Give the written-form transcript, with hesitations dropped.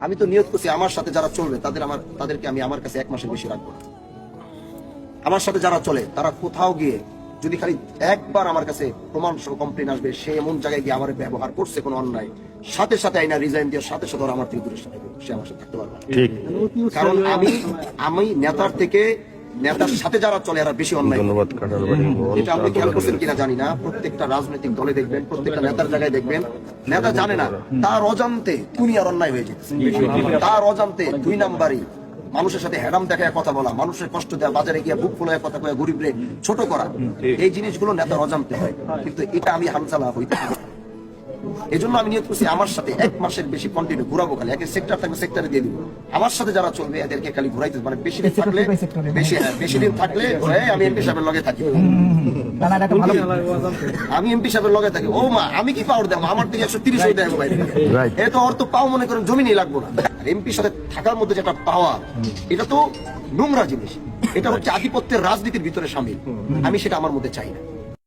আমি তো নিয়ত করছি আমার সাথে যারা চলবে তাদেরকে আমি আমার কাছে 1 মাসের বেশি রাখবো না। আমার সাথে যারা চলে তারা কোথাও গিয়ে যদি খালি একবার আমার কাছে প্রমাণ সহ কমপ্লেন আসবে, সে এমন জায়গায় গিয়ে আমার ব্যবহার করছে কোনো অন্যায়, সাথে সাথে আইনা রিজাইন দিয়ে সাথে সাথে ওরা আমার থেকে দূরে সরে যাবে, সে আমার সাথে থাকতে পারবে না। কারণ আমি নেতার সাথে যারা চলে এরা বেশি অন্যায়। এটা আপনি খেয়াল করছেন কিনা জানি না, প্রত্যেকটা রাজনৈতিক দলে দেখবেন, প্রত্যেকটা নেতার জায়গায় দেখবেন, নেতা জানে না তার অজান্তে দুনিয়ার অন্যায় হয়ে যেতেছে, তার অজান্তে 2 নাম্বারই মানুষের সাথে হ্যারাম দেখায় কথা বলা, মানুষের কষ্ট দেওয়া, বাজারে গিয়ে বুক ফুলায় কথা কয়া, গরিবরে ছোট করা, এই জিনিসগুলো নেতার অজান্তে হয়। কিন্তু এটা আমি হামজালা হইতে পারি। এই জন্য আমি নিয়ত করছি আমার সাথে 1 মাসের বেশি কন্টিনিউ ঘুরাবো, খালি একটা সেক্টর থাকবে সেক্টরে দিয়ে দিব। আমার সাথে যারা চলবে এদেরকে খালি ঘুরাইতে, মানে বেশি দিন থাকলে আমি এমপি সাহেবের লগে থাকি, আমি এমপি সাহেবের লগে থাকি। ও মা, আমি কি পাওয়ার দেবো? আমার থেকে 130 হয়ে দেবো ভাই, এ তো অর্থ পাও মনে করেন জমিনই লাগবো না। এমপির সাথে থাকার মধ্যে যেটা পাওয়া, এটা তো নোংরা জিনিস, এটা হচ্ছে আধিপত্যের রাজনীতির ভিতরে সামিল। আমি সেটা আমার মধ্যে চাই না।